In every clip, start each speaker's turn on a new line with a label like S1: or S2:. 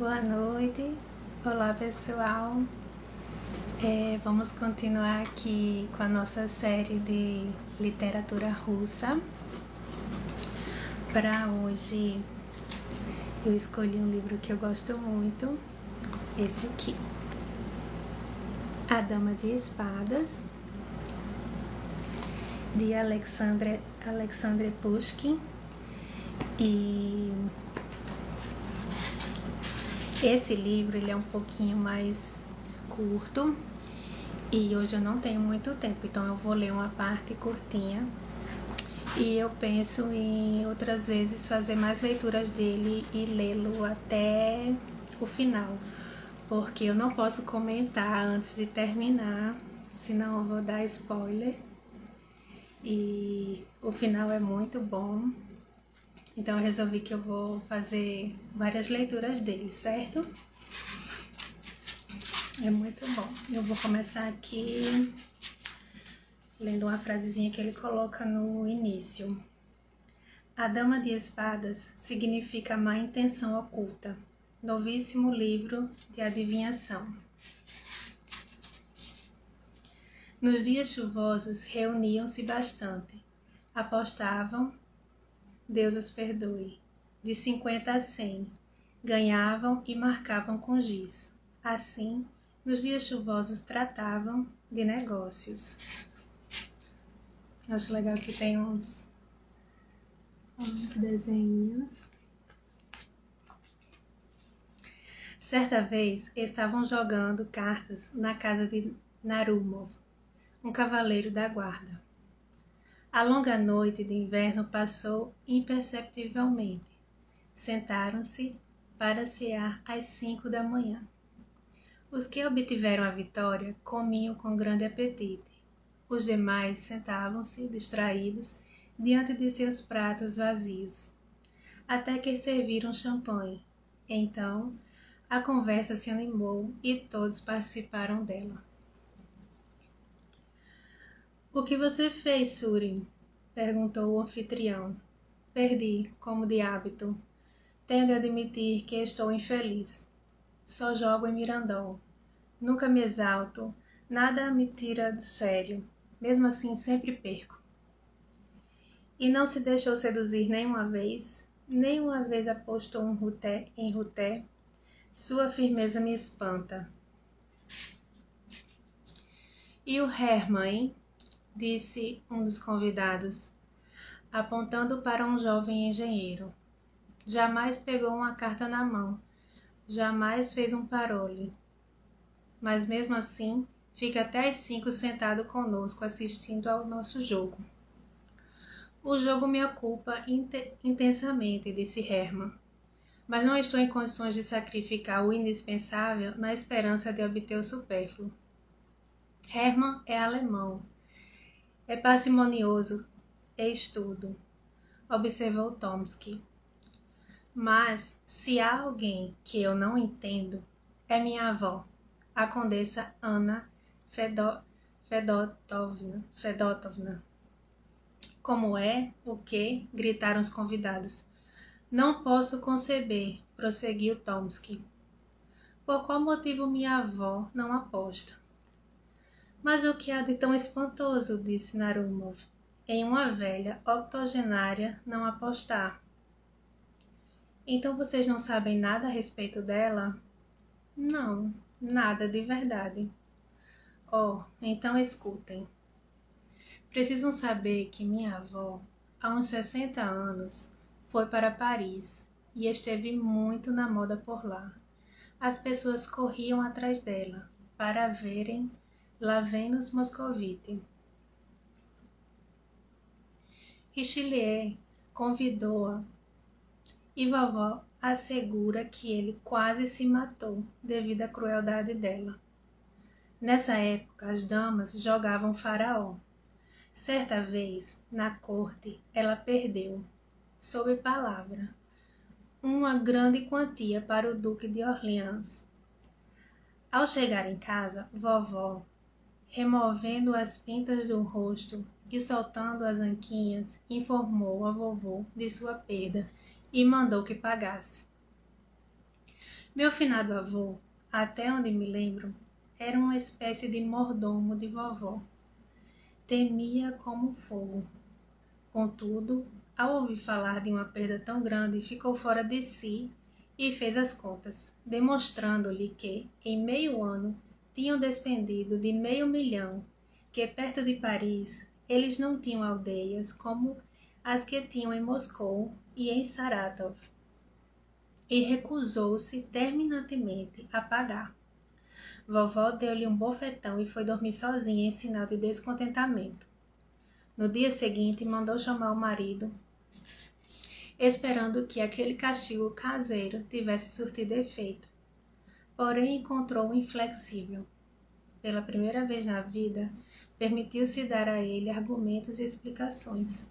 S1: Boa noite, olá pessoal. Vamos continuar aqui com a nossa série de literatura russa. Para hoje eu escolhi um livro que eu gosto muito, esse aqui, A Dama de Espadas, de Alexandre Pushkin. E esse livro ele é um pouquinho mais curto e hoje eu não tenho muito tempo, então eu vou ler uma parte curtinha e eu penso em outras vezes fazer mais leituras dele e lê-lo até o final, porque eu não posso comentar antes de terminar, senão eu vou dar spoiler. E o final é muito bom, então eu resolvi que eu vou fazer várias leituras dele, certo? É muito bom. Eu vou começar aqui lendo uma frasezinha que ele coloca no início. A Dama de Espadas significa má intenção oculta. Novíssimo livro de adivinhação. Nos dias chuvosos reuniam-se bastante. Apostavam, Deus os perdoe, de 50 a 100. Ganhavam e marcavam com giz. Assim, nos dias chuvosos tratavam de negócios. Acho legal que tem uns desenhos. Certa vez estavam jogando cartas na casa de Narumov, um cavaleiro da guarda. A longa noite de inverno passou imperceptivelmente. Sentaram-se para cear às 5 da manhã. Os que obtiveram a vitória comiam com grande apetite. Os demais sentavam-se distraídos diante de seus pratos vazios, até que serviram champanhe. Então, a conversa se animou e todos participaram dela. O que você fez, Surin? Perguntou o anfitrião. Perdi, como de hábito. Tenho de admitir que estou infeliz. Só jogo em Mirandol. Nunca me exalto, nada me tira do sério. Mesmo assim, sempre perco. E não se deixou seduzir nenhuma vez apostou em Ruté. Sua firmeza me espanta. E o Hermann, hein? Disse um dos convidados, apontando para um jovem engenheiro. Jamais pegou uma carta na mão, jamais fez um parole. Mas mesmo assim, fica até às 5 sentado conosco assistindo ao nosso jogo. O jogo me ocupa intensamente, disse Hermann, mas não estou em condições de sacrificar o indispensável na esperança de obter o supérfluo. Hermann é alemão, é parcimonioso, é estudo, observou Tomsky. Mas, se há alguém que eu não entendo, é minha avó, a condessa Anna Fedotovna. Como é? O quê? Gritaram os convidados. Não posso conceber, prosseguiu Tomsky. Por qual motivo minha avó não aposta? Mas o que há de tão espantoso, disse Narumov, em uma velha octogenária não apostar? Então vocês não sabem nada a respeito dela? Não, nada de verdade. Oh, então escutem. Precisam saber que minha avó, há uns 60 anos, foi para Paris e esteve muito na moda por lá. As pessoas corriam atrás dela para verem La Venus Moscovite. Richelieu convidou-a e vovó assegura que ele quase se matou devido à crueldade dela. Nessa época, as damas jogavam faraó. Certa vez, na corte, ela perdeu, sob palavra, uma grande quantia para o Duque de Orleans. Ao chegar em casa, vovó, removendo as pintas do rosto e soltando as anquinhas, informou a vovô de sua perda e mandou que pagasse. Meu finado avô, até onde me lembro, era uma espécie de mordomo de vovó. Temia como fogo. Contudo, ao ouvir falar de uma perda tão grande, ficou fora de si e fez as contas, demonstrando-lhe que, em meio ano, tinham despendido de 500.000, que perto de Paris eles não tinham aldeias como as que tinham em Moscou e em Saratov, e recusou-se terminantemente a pagar. Vovó deu-lhe um bofetão e foi dormir sozinha em sinal de descontentamento. No dia seguinte, mandou chamar o marido, esperando que aquele castigo caseiro tivesse surtido efeito. Porém, encontrou-o inflexível. Pela primeira vez na vida, permitiu-se dar a ele argumentos e explicações,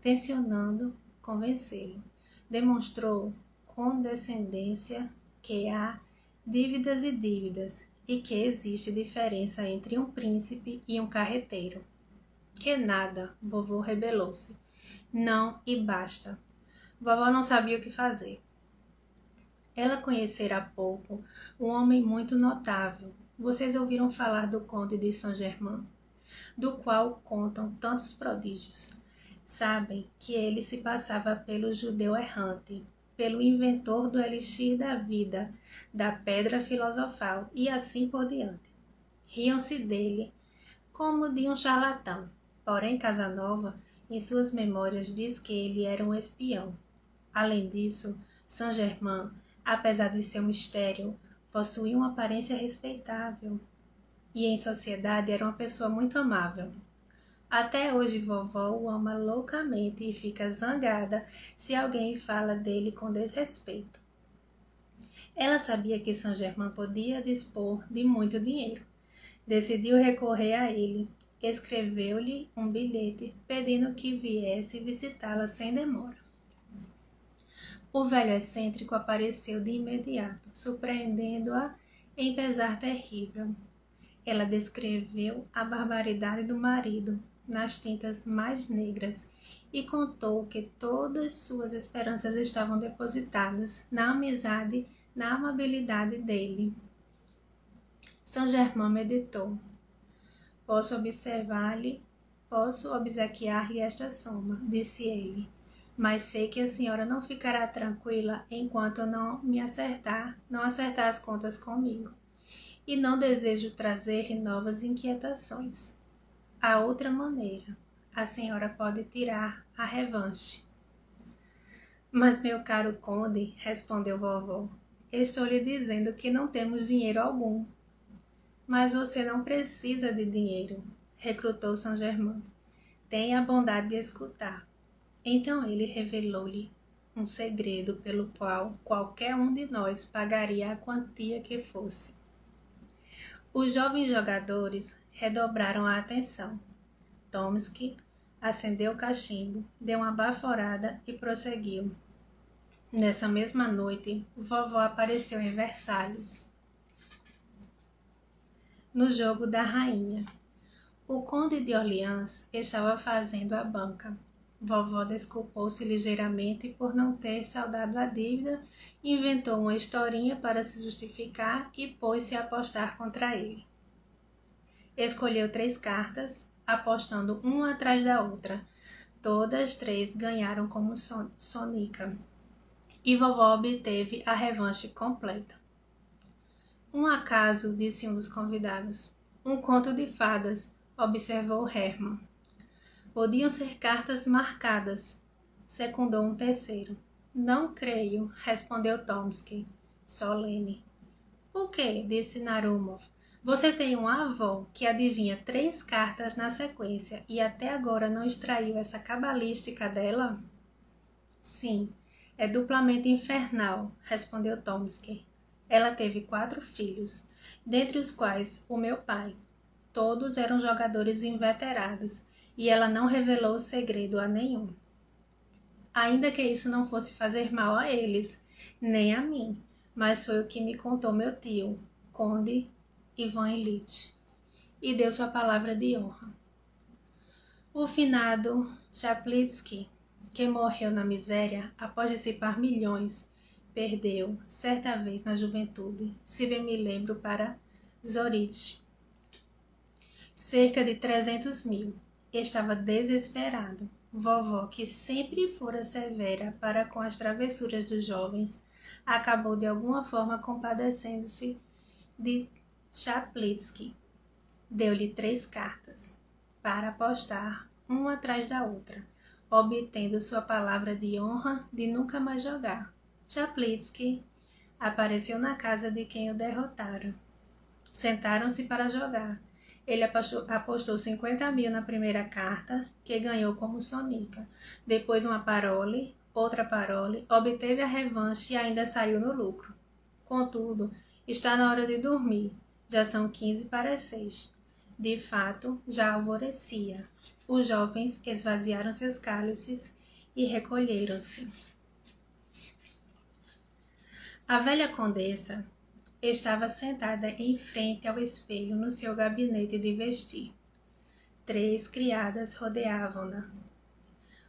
S1: tencionando convencê-lo. Demonstrou condescendência que há dívidas e dívidas e que existe diferença entre um príncipe e um carreteiro. Que nada, vovô rebelou-se. Não e basta. Vovó não sabia o que fazer. Ela conhecera há pouco um homem muito notável. Vocês ouviram falar do Conde de Saint-Germain, do qual contam tantos prodígios. Sabem que ele se passava pelo judeu errante, pelo inventor do elixir da vida, da pedra filosofal e assim por diante. Riam-se dele como de um charlatão. Porém, Casanova, em suas memórias, diz que ele era um espião. Além disso, Saint-Germain, apesar de ser um mistério, possuía uma aparência respeitável e em sociedade era uma pessoa muito amável. Até hoje vovó o ama loucamente e fica zangada se alguém fala dele com desrespeito. Ela sabia que Saint-Germain podia dispor de muito dinheiro. Decidiu recorrer a ele. Escreveu-lhe um bilhete pedindo que viesse visitá-la sem demora. O velho excêntrico apareceu de imediato, surpreendendo-a em pesar terrível. Ela descreveu a barbaridade do marido nas tintas mais negras e contou que todas suas esperanças estavam depositadas na amizade, na amabilidade dele. Saint-Germain meditou. Posso obsequiar-lhe esta soma, disse ele, mas sei que a senhora não ficará tranquila enquanto não acertar as contas comigo, e não desejo trazer-lhe novas inquietações. Há outra maneira. A senhora pode tirar a revanche. Mas, meu caro conde, respondeu vovó, estou lhe dizendo que não temos dinheiro algum. Mas você não precisa de dinheiro, recrutou Saint-Germain. Tenha a bondade de escutar. Então ele revelou-lhe um segredo pelo qual qualquer um de nós pagaria a quantia que fosse. Os jovens jogadores redobraram a atenção. Tomsky acendeu o cachimbo, deu uma baforada e prosseguiu. Nessa mesma noite, vovó apareceu em Versalhes, no jogo da rainha. O conde de Orleans estava fazendo a banca. Vovó desculpou-se ligeiramente por não ter saldado a dívida, inventou uma historinha para se justificar e pôs-se a apostar contra ele. Escolheu 3 cartas, apostando uma atrás da outra. Todas 3 ganharam como sonica, e vovó obteve a revanche completa. Um acaso, disse um dos convidados. Um conto de fadas, observou Hermann. Podiam ser cartas marcadas, secundou um terceiro. Não creio, respondeu Tomsky, solene. O quê? Disse Narumov. Você tem uma avó que adivinha 3 cartas na sequência e até agora não extraiu essa cabalística dela? Sim, é duplamente infernal, respondeu Tomsky. Ela teve 4 filhos, dentre os quais o meu pai. Todos eram jogadores inveterados, e ela não revelou o segredo a nenhum. Ainda que isso não fosse fazer mal a eles, nem a mim, mas foi o que me contou meu tio, Conde Ivan Ilitch, e deu sua palavra de honra. O finado Chaplinsky, que morreu na miséria após dissipar milhões, perdeu, certa vez na juventude, se bem me lembro, para Zoritch, cerca de 300 mil. Estava desesperado. Vovó, que sempre fora severa para com as travessuras dos jovens, acabou de alguma forma compadecendo-se de Chaplitzky. Deu-lhe 3 cartas para apostar, uma atrás da outra, obtendo sua palavra de honra de nunca mais jogar. Chaplitzky apareceu na casa de quem o derrotara. Sentaram-se para jogar. Ele apostou 50 mil na primeira carta, que ganhou como sonica. Depois uma parole, outra parole, obteve a revanche e ainda saiu no lucro. Contudo, está na hora de dormir. Já são 15 para as 6. De fato, já alvorecia. Os jovens esvaziaram seus cálices e recolheram-se. A velha condessa estava sentada em frente ao espelho no seu gabinete de vestir. 3 criadas rodeavam-na.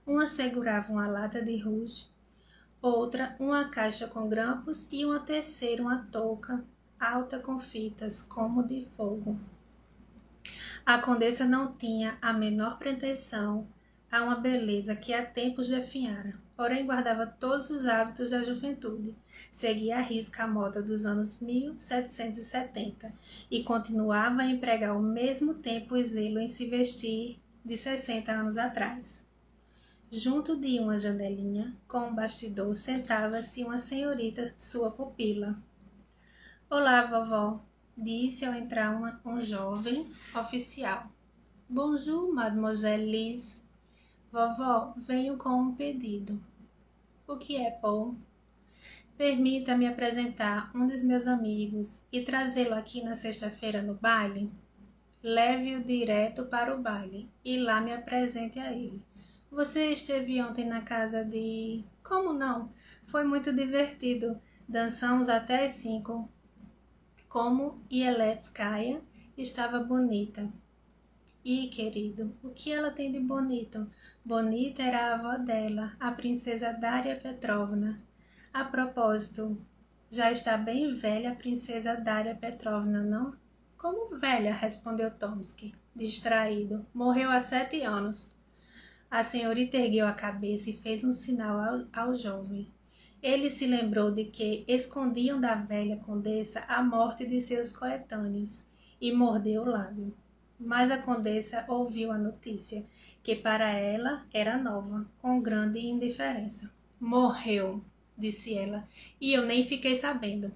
S1: Uma segurava uma lata de rouge, outra uma caixa com grampos e uma terceira uma touca alta com fitas, como de fogo. A condessa não tinha a menor pretensão a uma beleza que há tempos definhara, porém guardava todos os hábitos da juventude, seguia à risca a moda dos anos 1770 e continuava a empregar o mesmo tempo e zelo em se vestir de 60 anos atrás. Junto de uma janelinha, com um bastidor, sentava-se uma senhorita, sua pupila. Olá, vovó, disse ao entrar um jovem oficial. Bonjour, mademoiselle Lise. Vovó, venho com um pedido. O que é, Paul? Permita-me apresentar um dos meus amigos e trazê-lo aqui na sexta-feira no baile. Leve-o direto para o baile e lá me apresente a ele. Você esteve ontem na casa de... Como não? Foi muito divertido. Dançamos até as 5. Como Yeletskaya estava bonita. E, querido, o que ela tem de bonito? Bonita era a avó dela, a princesa Daria Petrovna. A propósito, já está bem velha a princesa Daria Petrovna, não? Como velha? Respondeu Tomsky, distraído. Morreu há 7 anos. A senhorita ergueu a cabeça e fez um sinal ao jovem. Ele se lembrou de que escondiam da velha condessa a morte de seus coetâneos e mordeu o lábio. Mas a condessa ouviu a notícia, que para ela era nova, com grande indiferença. Morreu, disse ela, e eu nem fiquei sabendo.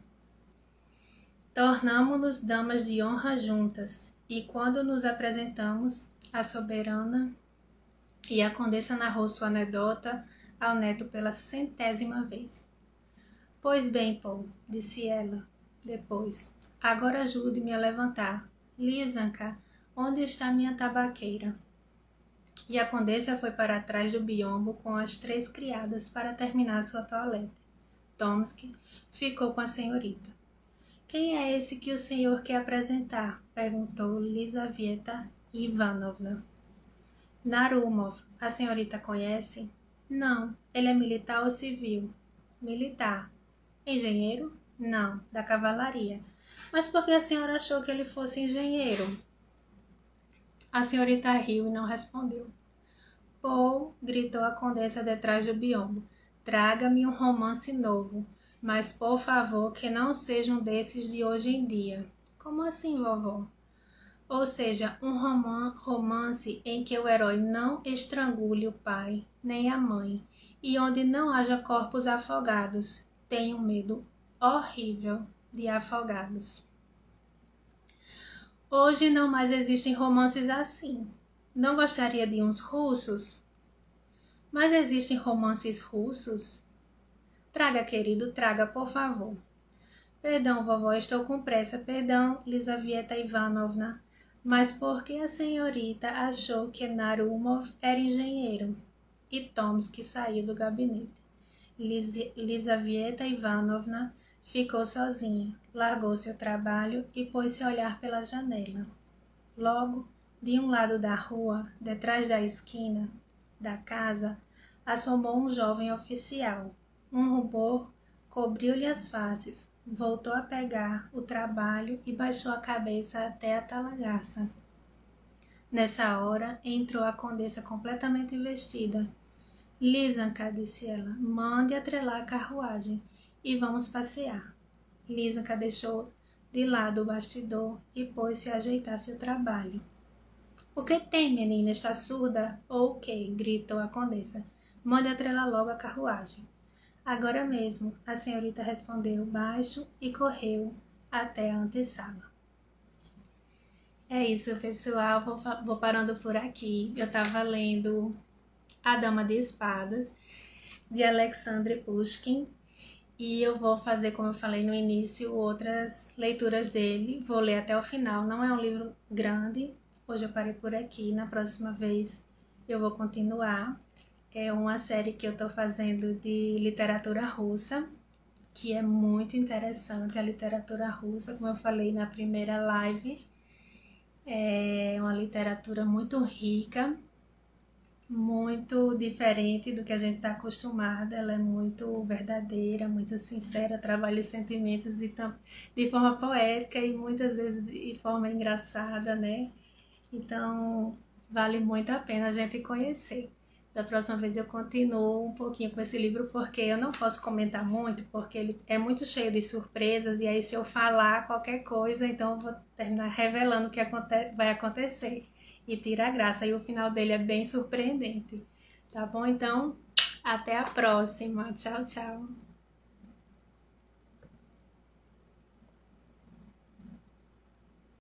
S1: Tornamo-nos damas de honra juntas, e quando nos apresentamos, a soberana e a condessa narrou sua anedota ao neto pela 100ª vez. Pois bem, Paul, disse ela, depois, agora ajude-me a levantar. Lizanka, onde está minha tabaqueira? E a condessa foi para trás do biombo com as 3 criadas para terminar sua toilette. Tomsky ficou com a senhorita. Quem é esse que o senhor quer apresentar? Perguntou Lizaveta Ivanovna. Narumov, a senhorita conhece? Não, ele é militar ou civil? Militar. Engenheiro? Não, da cavalaria. Mas por que a senhora achou que ele fosse engenheiro? A senhorita riu e não respondeu. Paul, gritou a condessa detrás do biombo, traga-me um romance novo, mas por favor que não seja um desses de hoje em dia. Como assim, vovó? Ou seja, um romance em que o herói não estrangule o pai nem a mãe e onde não haja corpos afogados. Tenho um medo horrível de afogados. Hoje não mais existem romances assim. Não gostaria de uns russos? Mas existem romances russos? Traga, querido, traga, por favor. Perdão, vovó, estou com pressa. Perdão, Lizaveta Ivanovna. Mas por que a senhorita achou que Narumov era engenheiro? E Tomsky saiu do gabinete. Lizaveta Ivanovna ficou sozinha, largou seu trabalho e pôs-se a olhar pela janela. Logo, de um lado da rua, detrás da esquina da casa, assomou um jovem oficial, um rubor cobriu-lhe as faces, voltou a pegar o trabalho e baixou a cabeça até a talagaça. Nessa hora, entrou a condessa completamente vestida. Lisanka, disse ela, mande atrelar a carruagem e vamos passear. Lisanka deixou de lado o bastidor e pôs-se a ajeitar seu trabalho. O que tem, menina? Está surda? Ou o quê? Gritou a condessa. Mande atrelar logo a carruagem. Agora mesmo, a senhorita respondeu baixo e correu até a antessala. É isso, pessoal. Vou parando por aqui. Eu estava lendo A Dama de Espadas, de Alexandre Pushkin. E eu vou fazer, como eu falei no início, outras leituras dele. Vou ler até o final. Não é um livro grande. Hoje eu parei por aqui. Na próxima vez eu vou continuar. É uma série que eu estou fazendo de literatura russa, que é muito interessante, a literatura russa, como eu falei na primeira live. É uma literatura muito rica, muito diferente do que a gente está acostumada. Ela é muito verdadeira, muito sincera, trabalha os sentimentos de forma poética e muitas vezes de forma engraçada, né? Então, vale muito a pena a gente conhecer. Da próxima vez eu continuo um pouquinho com esse livro, porque eu não posso comentar muito, porque ele é muito cheio de surpresas, e aí se eu falar qualquer coisa, então eu vou terminar revelando o que vai acontecer, e tira a graça, e o final dele é bem surpreendente. Tá bom? Então, até a próxima. Tchau, tchau.